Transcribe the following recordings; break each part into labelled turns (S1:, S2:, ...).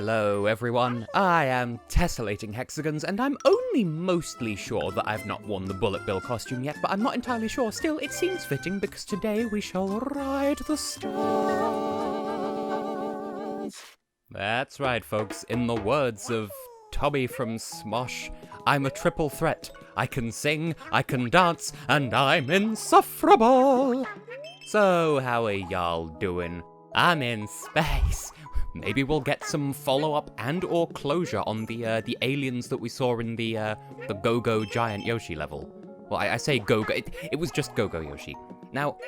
S1: Hello everyone, I am Tessellating Hexagons, and I'm only mostly sure that I've not worn the Bullet Bill costume yet, but I'm not entirely sure. Still, it seems fitting because today we shall ride the stars. That's right, folks. In the words of Tommy from Smosh, I'm a triple threat. I can sing, I can dance, and I'm insufferable. So, how are y'all doing? I'm in space. Maybe we'll get some follow-up and or closure on the aliens that we saw in the Go-Go Giant Yoshi level. Well, I say Go-Go, it was just Go-Go Yoshi. Now,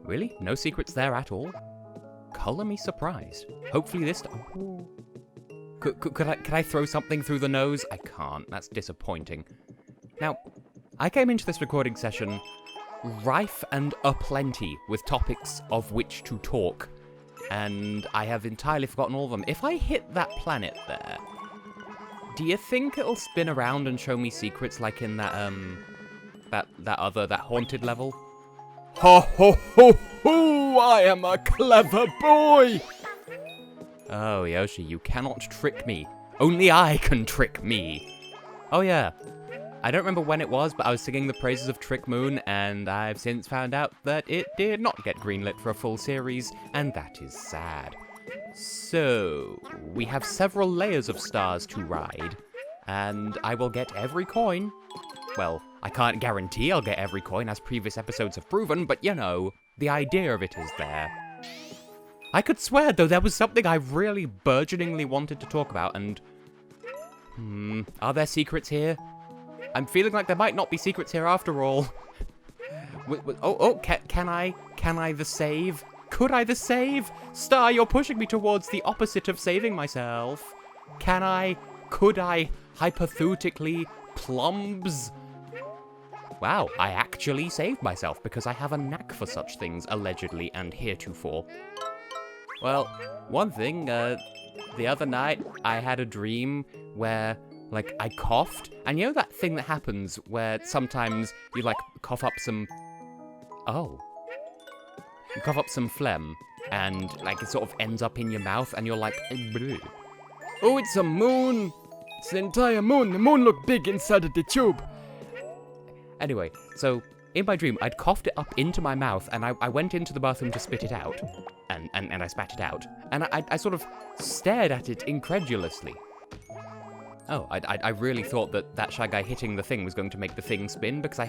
S1: really? No secrets there at all? Color me surprised. Hopefully this... Oh. Could I throw something through the nose? I can't. That's disappointing. Now, I came into this recording session rife and aplenty with topics of which to talk. And I have entirely forgotten all of them. If I hit that planet there, do you think it'll spin around and show me secrets like in that haunted level? Ho ho ho ho! I am a clever boy! Oh, Yoshi, you cannot trick me. Only I can trick me. Oh yeah. I don't remember when it was, but I was singing the praises of Trick Moon, and I've since found out that it did not get greenlit for a full series, and that is sad. So, we have several layers of stars to ride, and I will get every coin. Well, I can't guarantee I'll get every coin, as previous episodes have proven, but you know, the idea of it is there. I could swear, though, there was something I really burgeoningly wanted to talk about, and... are there secrets here? I'm feeling like there might not be secrets here after all. Can I the save? Could I the save? Star, you're pushing me towards the opposite of saving myself. Could I, hypothetically, plumbs? Wow, I actually saved myself because I have a knack for such things, allegedly and heretofore. Well, one thing, the other night I had a dream where... like, I coughed, and you know that thing that happens where sometimes you, like, cough up some... Oh. You cough up some phlegm, and, like, it sort of ends up in your mouth, and you're like... Bleh. Oh, it's a moon! It's an entire moon! The moon looked big inside of the tube! Anyway, so, in my dream, I'd coughed it up into my mouth, and I went into the bathroom to spit it out. And I spat it out. And I sort of stared at it incredulously. Oh, I really thought that Shy Guy hitting the thing was going to make the thing spin, because I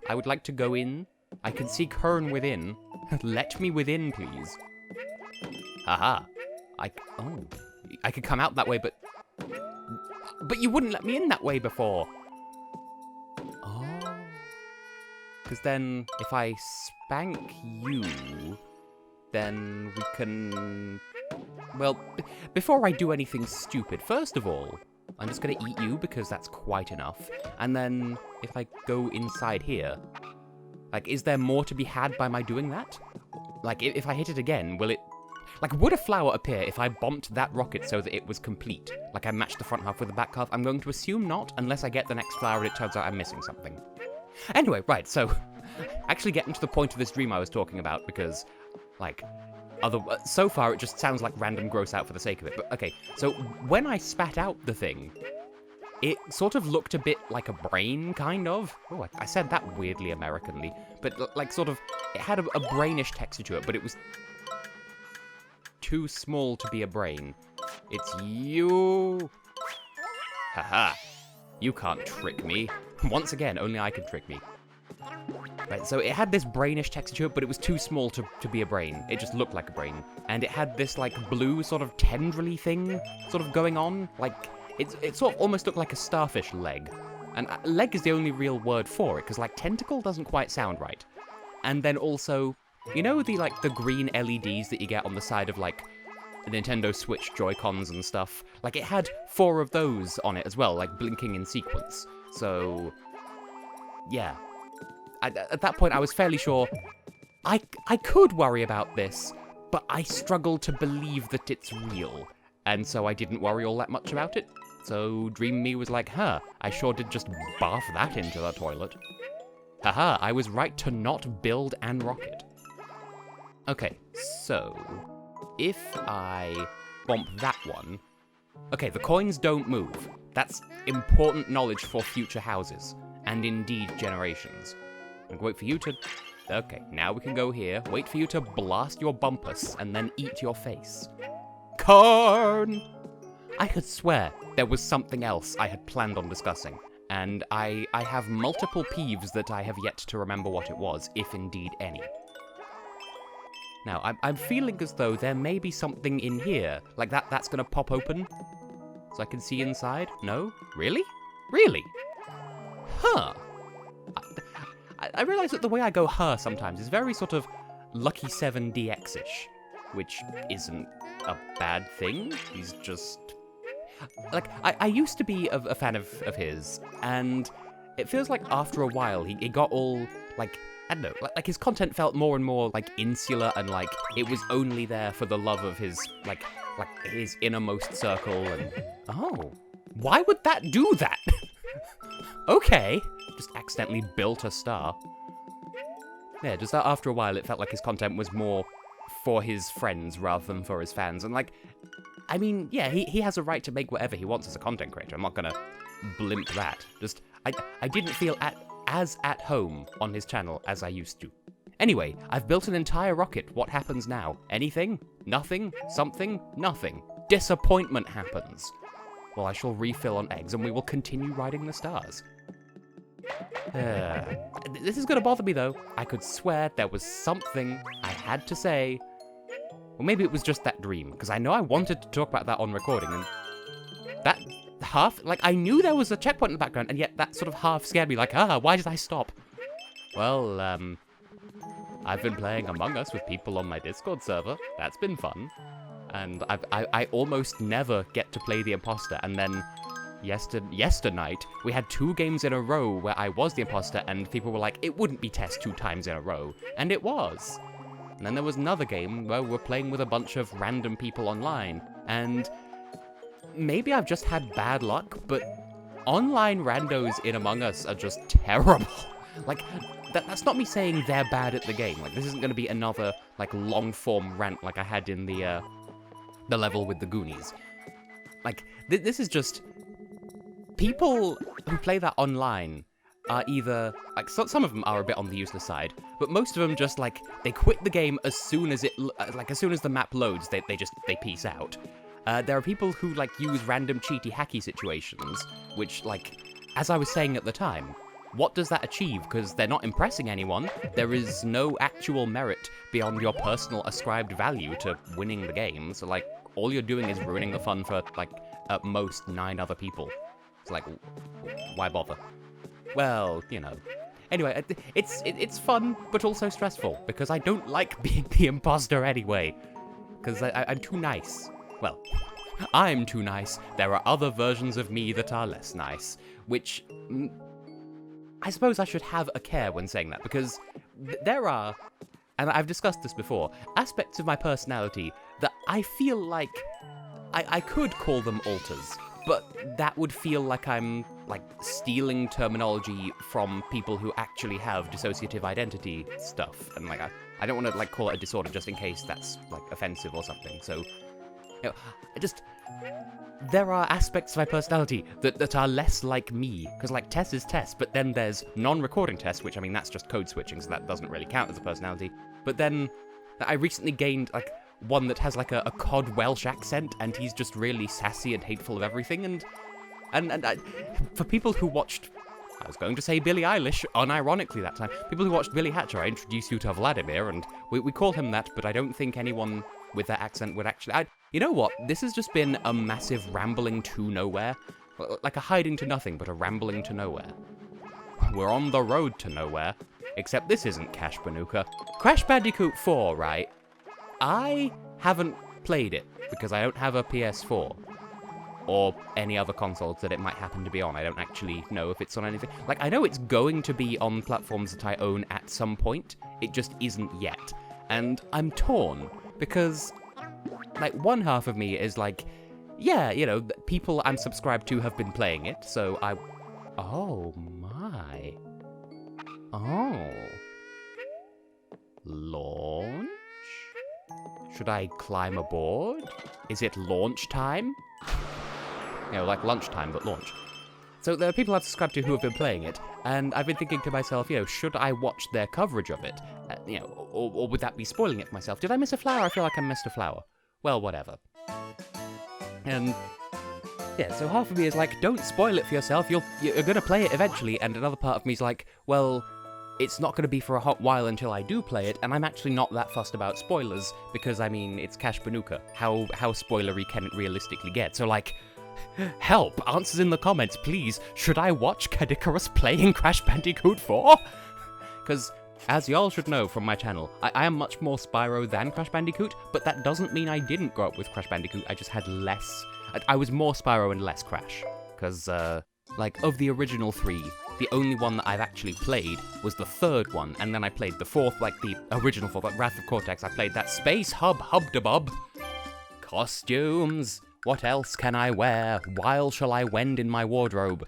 S1: I would like to go in. I can see Kern within. Let me within, please. Haha. I could come out that way, but you wouldn't let me in that way before. Oh. Because then, if I spank you, then we can... Well, before I do anything stupid, first of all, I'm just gonna eat you because that's quite enough. And then, if I go inside here, like, is there more to be had by my doing that? Like, if I hit it again, will it... Like, would a flower appear if I bombed that rocket so that it was complete? Like, I matched the front half with the back half? I'm going to assume not, unless I get the next flower and it turns out I'm missing something. Anyway, right, so... actually getting to the point of this dream I was talking about, because, like... so far, it just sounds like random gross out for the sake of it. But, okay, so when I spat out the thing, it sort of looked a bit like a brain, kind of. Oh, I said that weirdly Americanly. But, like, sort of, it had a brainish texture to it, but it was too small to be a brain. It's you. Haha. You can't trick me. Once again, only I can trick me. Right, so it had this brainish texture to it, but it was too small to be a brain. It just looked like a brain. And it had this, like, blue sort of tendrily thing sort of going on. Like, it sort of almost looked like a starfish leg. And leg is the only real word for it, because, like, tentacle doesn't quite sound right. And then also, you know the green LEDs that you get on the side of, like, the Nintendo Switch Joy-Cons and stuff? Like, it had 4 of those on it as well, like, blinking in sequence. So, yeah. At that point, I was fairly sure I could worry about this, but I struggled to believe that it's real. And so I didn't worry all that much about it. So Dream Me was like, huh, I sure did just barf that into the toilet. Haha, I was right to not build an rocket. Okay, so if I bump that one... Okay, the coins don't move. That's important knowledge for future houses, and indeed generations. And wait for you to... Okay, now we can go here, wait for you to blast your bumpus, and then eat your face. Corn! I could swear there was something else I had planned on discussing, and I have multiple peeves that I have yet to remember what it was, if indeed any. Now, I'm feeling as though there may be something in here, like that's gonna pop open, so I can see inside. No? Really? Really? Huh. I realize that the way I go huh sometimes is very sort of Lucky 7 DX-ish, which isn't a bad thing. He's just... Like, I used to be a fan of his, and it feels like after a while he got all, like, I don't know, like his content felt more and more, like, insular, and, like, it was only there for the love of his, like his innermost circle, and... Oh. Why would that do that? Okay. Just accidentally built a star. Yeah, just after a while it felt like his content was more for his friends rather than for his fans, and, like... I mean, yeah, he has a right to make whatever he wants as a content creator. I'm not gonna blimp that. Just, I didn't feel as at home on his channel as I used to. Anyway, I've built an entire rocket. What happens now? Anything? Nothing? Something? Nothing. Disappointment happens. Well, I shall refill on eggs and we will continue riding the stars. This is gonna bother me though. I could swear there was something I had to say. Or maybe it was just that dream, because I know I wanted to talk about that on recording, and that half, like, I knew there was a checkpoint in the background, and yet that sort of half scared me, like, why did I stop? Well, I've been playing Among Us with people on my Discord server. That's been fun. And I almost never get to play the imposter, and then yesternight, we had 2 games in a row where I was the imposter, and people were like, it wouldn't be Tess 2 times in a row, and it was. And then there was another game where we're playing with a bunch of random people online, and maybe I've just had bad luck, but online randos in Among Us are just terrible. Like, that's not me saying they're bad at the game. Like, this isn't going to be another, like, long-form rant like I had in the level with the Goonies. Like, this is just... People who play that online are either, like, some of them are a bit on the useless side, but most of them just, like, they quit the game as soon as as soon as the map loads, they peace out. There are people who, like, use random cheaty hacky situations, which, like, as I was saying at the time, what does that achieve? Because they're not impressing anyone. There is no actual merit beyond your personal ascribed value to winning the game, so, like, all you're doing is ruining the fun for, like, at most 9 other people. It's like, why bother? Well, you know. Anyway, it's fun, but also stressful, because I don't like being the imposter anyway. Because I'm too nice. Well, I'm too nice. There are other versions of me that are less nice, which... I suppose I should have a care when saying that, because there are, and I've discussed this before, aspects of my personality that I feel like I could call them alters. But that would feel like I'm, like, stealing terminology from people who actually have dissociative identity stuff. And, like, I don't want to, like, call it a disorder just in case that's, like, offensive or something. So, you know, there are aspects of my personality that are less like me. Because, like, Tess is Tess, but then there's non-recording Tess, which, I mean, that's just code switching, so that doesn't really count as a personality. But then I recently gained, like, one that has, like, a cod Welsh accent, and he's just really sassy and hateful of everything, and for people who watched, I was going to say Billie Eilish, unironically that time, people who watched Billy Hatcher, I introduced you to Vladimir, and we call him that, but I don't think anyone with that accent would actually, you know what, this has just been a massive rambling to nowhere, like a hiding to nothing, but a rambling to nowhere. We're on the road to nowhere, except this isn't Cash Banuka. Crash Bandicoot 4, right? I haven't played it, because I don't have a PS4, or any other consoles that it might happen to be on. I don't actually know if it's on anything. Like, I know it's going to be on platforms that I own at some point, it just isn't yet. And I'm torn, because, like, one half of me is like, yeah, you know, people I'm subscribed to have been playing it, so oh my. Oh. Launch? Should I climb aboard? Is it launch time? You know, like lunchtime, but launch. So there are people I've subscribed to who have been playing it, and I've been thinking to myself, you know, should I watch their coverage of it? You know, or would that be spoiling it for myself? Did I miss a flower? I feel like I missed a flower. Well, whatever. And yeah, so half of me is like, don't spoil it for yourself, you're gonna play it eventually, and another part of me is like, well, it's not gonna be for a hot while until I do play it, and I'm actually not that fussed about spoilers, because, I mean, it's Cash Banuka. How spoilery can it realistically get? So, like, help! Answers in the comments, please! Should I watch Kadikarus playing Crash Bandicoot 4? Because, as y'all should know from my channel, I am much more Spyro than Crash Bandicoot, but that doesn't mean I didn't grow up with Crash Bandicoot, I just had less... I was more Spyro and less Crash. Because, like, of the original 3, the only one that I've actually played was the 3rd one, and then I played the 4th, like the original 4th, like Wrath of Cortex. I played that Space Hub-da-bub. Costumes! What else can I wear? While shall I wend in my wardrobe?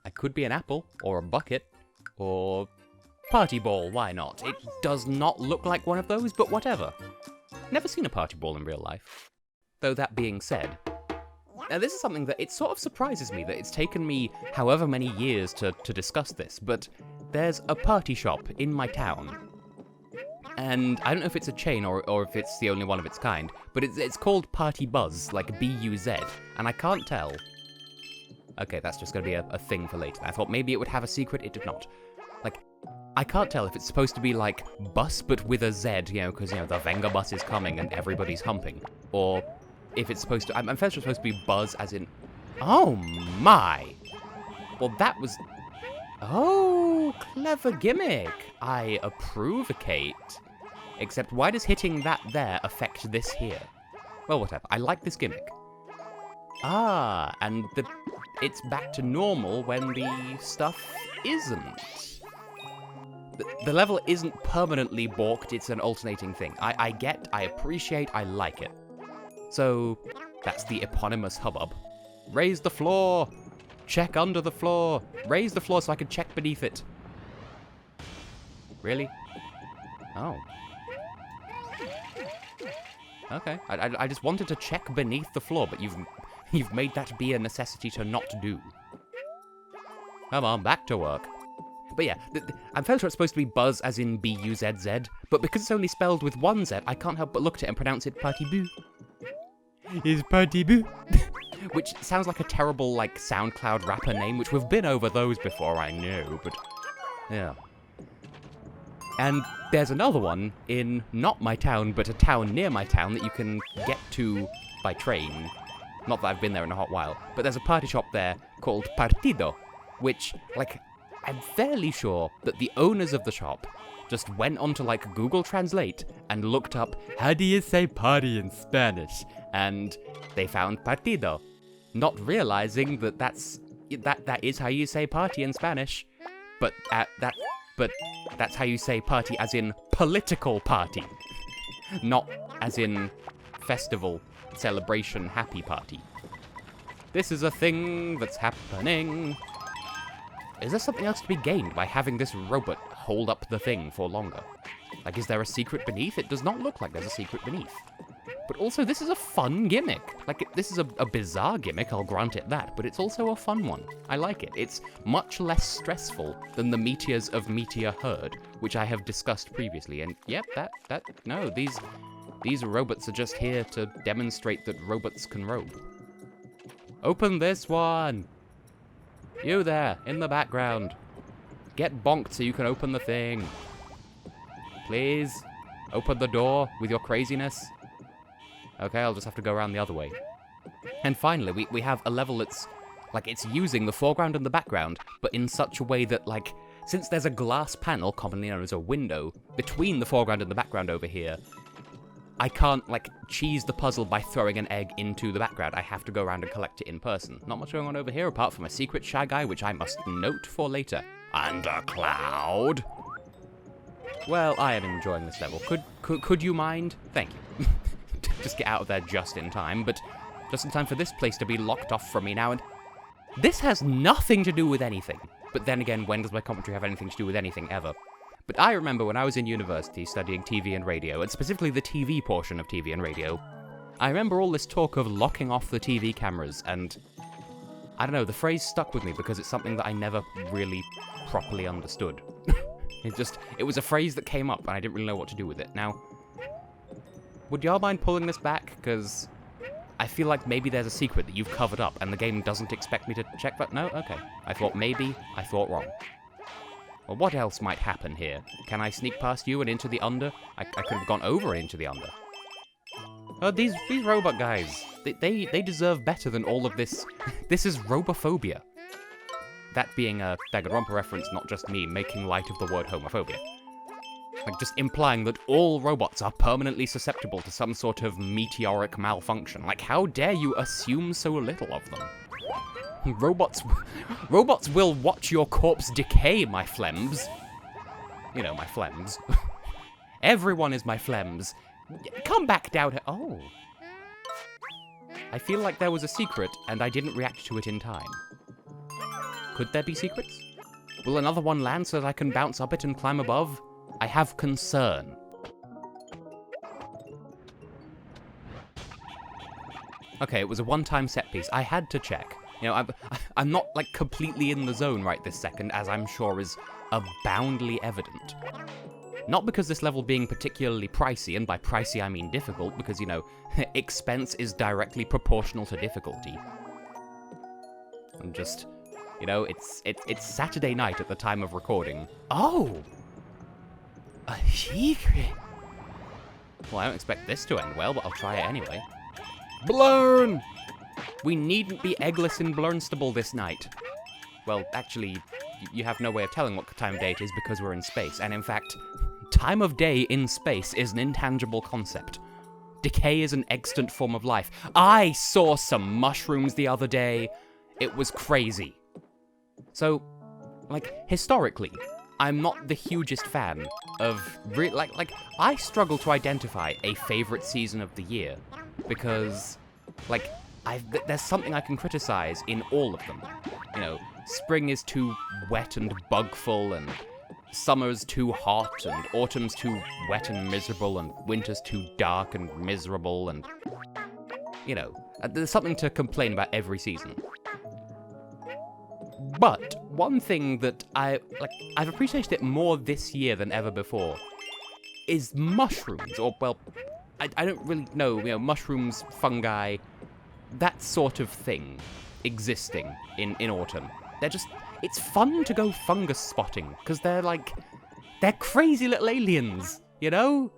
S1: I could be an apple, or a bucket, or party ball, why not? It does not look like one of those, but whatever. Never seen a party ball in real life. Though that being said, now this is something that it sort of surprises me that it's taken me however many years to discuss this, but there's a party shop in my town. And I don't know if it's a chain or if it's the only one of its kind, but it's called Party Buzz, like B-U-Z, and I can't tell. Okay, that's just gonna be a thing for later. I thought maybe it would have a secret, it did not. Like, I can't tell if it's supposed to be like bus but with a Z, you know, because, you know, the Venga bus is coming and everybody's humping, or if it's supposed to, I'm fairly sure it's supposed to be Buzz as in, oh my! Well, that was, oh, clever gimmick. I approvocate. Except why does hitting that there affect this here? Well, whatever, I like this gimmick. Ah, and it's back to normal when the stuff isn't. The level isn't permanently balked, it's an alternating thing. I get, I appreciate, I like it. So, that's the eponymous hubbub. Raise the floor! Check under the floor! Raise the floor so I can check beneath it. Really? Oh. Okay, I just wanted to check beneath the floor, but you've made that be a necessity to not do. Come on, back to work. But yeah, I'm fairly sure it's supposed to be Buzz as in B-U-Z-Z, but because it's only spelled with one Z, I can't help but look at it and pronounce it Party Boo. It's Party Boo. Which sounds like a terrible, like, SoundCloud rapper name, which we've been over those before, I know, but yeah. And there's another one in not my town, but a town near my town that you can get to by train. Not that I've been there in a hot while, but there's a party shop there called Partido, which, like, I'm fairly sure that the owners of the shop just went onto, like, Google Translate and looked up, how do you say party in Spanish? And they found partido, not realizing that that is how you say party in Spanish, but that's how you say party as in political party, not as in festival, celebration, happy party. This is a thing that's happening. Is there something else to be gained by having this robot hold up the thing for longer? Like, is there a secret beneath? It does not look like there's a secret beneath. But also, this is a fun gimmick. Like, this is a bizarre gimmick, I'll grant it that, but it's also a fun one. I like it. It's much less stressful than the Meteors of Meteor Herd, which I have discussed previously. And yep, no, these robots are just here to demonstrate that robots can robe. Open this one! You there, in the background. Get bonked so you can open the thing. Please, open the door with your craziness. Okay, I'll just have to go around the other way. And finally, we have a level that's, like, it's using the foreground and the background, but in such a way that, like, since there's a glass panel, commonly known as a window, between the foreground and the background over here, I can't, like, cheese the puzzle by throwing an egg into the background. I have to go around and collect it in person. Not much going on over here, apart from a secret Shy Guy, which I must note for later. And a cloud. Well, I am enjoying this level. Could you mind? Thank you. Just get out of there just in time, but just in time for this place to be locked off from me now, and this has nothing to do with anything. But then again, when does my commentary have anything to do with anything, ever? But I remember when I was in university studying TV and radio, and specifically the TV portion of TV and radio, I remember all this talk of locking off the TV cameras, and I don't know, the phrase stuck with me because it's something that I never really properly understood. It was a phrase that came up, and I didn't really know what to do with it. Now, would y'all mind pulling this back? Because I feel like maybe there's a secret that you've covered up, and the game doesn't expect me to check that. No? Okay. I thought maybe. I thought wrong. Well, what else might happen here? Can I sneak past you and into the under? I could have gone over and into the under. Oh, these robot guys, they deserve better than all of this. This is robophobia. That being a Danganronpa reference, not just me making light of the word homophobia. Like, just implying that all robots are permanently susceptible to some sort of meteoric malfunction. Like, how dare you assume so little of them? Robots will watch your corpse decay, my phlegms. You know, my phlegms. Everyone is my phlegms. Come back down here. Oh. I feel like there was a secret, and I didn't react to it in time. Could there be secrets? Will another one land so that I can bounce up it and climb above? I have concern. Okay, it was a one-time set piece. I had to check. You know, I'm not, like, completely in the zone right this second, as I'm sure is aboundly evident. Not because this level being particularly pricey, and by pricey I mean difficult, because, you know, expense is directly proportional to difficulty. I'm just, you know, it's Saturday night at the time of recording. Oh! A secret! Well, I don't expect this to end well, but I'll try it anyway. Blurn! We needn't be eggless in Blurnstable this night. Well, actually, you have no way of telling what time of day it is because we're in space, and in fact, time of day in space is an intangible concept. Decay is an extant form of life. I saw some mushrooms the other day. It was crazy. So, like, historically, I'm not the hugest fan of... I struggle to identify a favorite season of the year, because, like, there's something I can criticize in all of them. You know, spring is too wet and bugful, and summer's too hot, and autumn's too wet and miserable, and winter's too dark and miserable, and, you know, there's something to complain about every season. But one thing that I've appreciated it more this year than ever before is mushrooms, or, well, I don't really know, you know, mushrooms, fungi, that sort of thing existing in autumn. They're just, it's fun to go fungus spotting, because they're crazy little aliens, you know?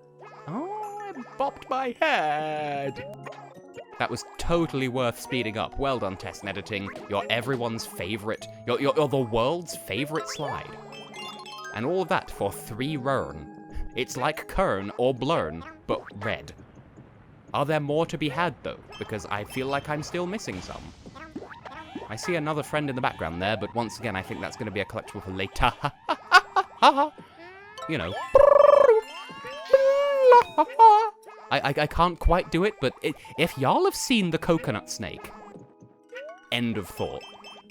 S1: Oh, I bopped my head. That was totally worth speeding up. Well done, Tessellating. You're everyone's favorite, you're the world's favorite slide. And all of that for 3 Rern. It's like Kern or Blurn, but red. Are there more to be had, though? Because I feel like I'm still missing some. I see another friend in the background there, but once again, I think that's going to be a collectible for later. You know. I can't quite do it, but if y'all have seen the coconut snake, end of thought.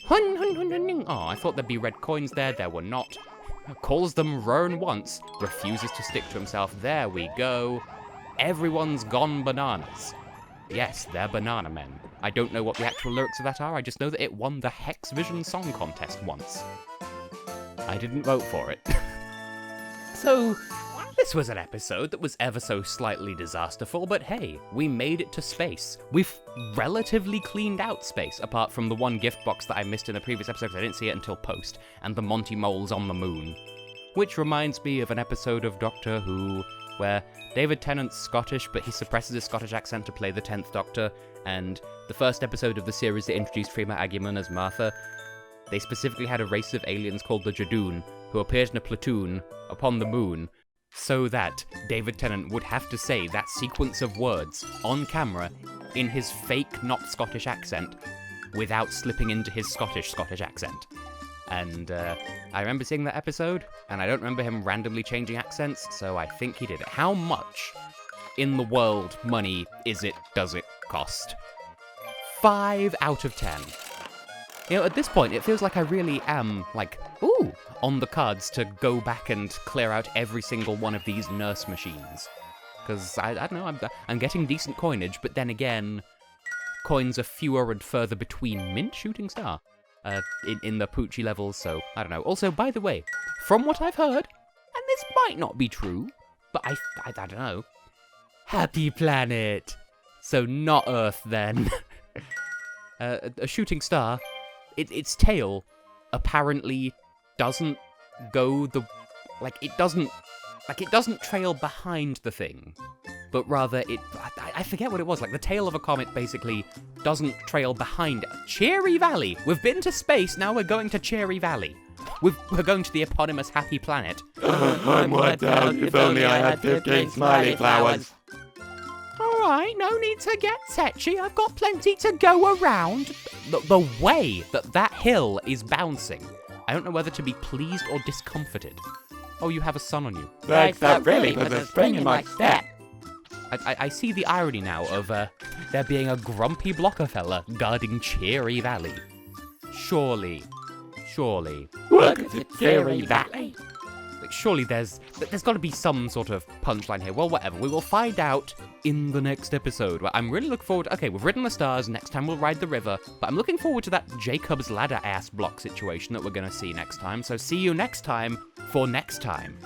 S1: Oh, I thought there'd be red coins there. There were not. Calls them Rern once, refuses to stick to himself. There we go. Everyone's gone bananas. Yes, they're banana men. I don't know what the actual lyrics of that are, I just know that it won the Hex Vision Song Contest once. I didn't vote for it. So, this was an episode that was ever so slightly disasterful, but hey, we made it to space. We've relatively cleaned out space, apart from the one gift box that I missed in the previous episode because I didn't see it until post, and the Monty Moles on the moon. Which reminds me of an episode of Doctor Who, where David Tennant's Scottish, but he suppresses his Scottish accent to play the 10th Doctor, and the first episode of the series that introduced Firma Agyeman as Martha, they specifically had a race of aliens called the Jadoon, who appeared in a platoon upon the moon, so that David Tennant would have to say that sequence of words on camera in his fake not Scottish accent without slipping into his Scottish accent. And I remember seeing that episode, and I don't remember him randomly changing accents, so I think he did it. How much in the world money does it cost? 5 out of 10. You know, at this point, it feels like I really am, like, ooh, on the cards to go back and clear out every single one of these nurse machines. Because, I don't know, I'm getting decent coinage, but then again, coins are fewer and further between mint shooting star in the Poochie levels, so I don't know. Also, by the way, from what I've heard, and this might not be true, but I don't know, happy planet. So not Earth, then. A shooting star, its tail apparently doesn't go it doesn't trail behind the thing, but rather I forget what it was, like the tail of a comet basically doesn't trail behind it. Cherry Valley! We've been to space, now we're going to Cherry Valley. We're going to the eponymous happy planet.
S2: I'm wiped out, if only I had 15 smiley flowers.
S1: Alright, no need to get tetchy, I've got plenty to go around. The way that hill is bouncing, I don't know whether to be pleased or discomforted. Oh, you have a sun on you.
S2: Thanks, that really puts a spring in my step.
S1: I see the irony now of there being a grumpy blocker fella guarding Cherry Valley. Surely.
S2: Look at the Cherry Valley.
S1: Like, surely there's got to be some sort of punchline here. Well, whatever. We will find out in the next episode. Well, I'm really looking forward. Okay, we've ridden the stars. Next time we'll ride the river. But I'm looking forward to that Jacob's Ladder ass block situation that we're going to see next time. So see you next time for next time.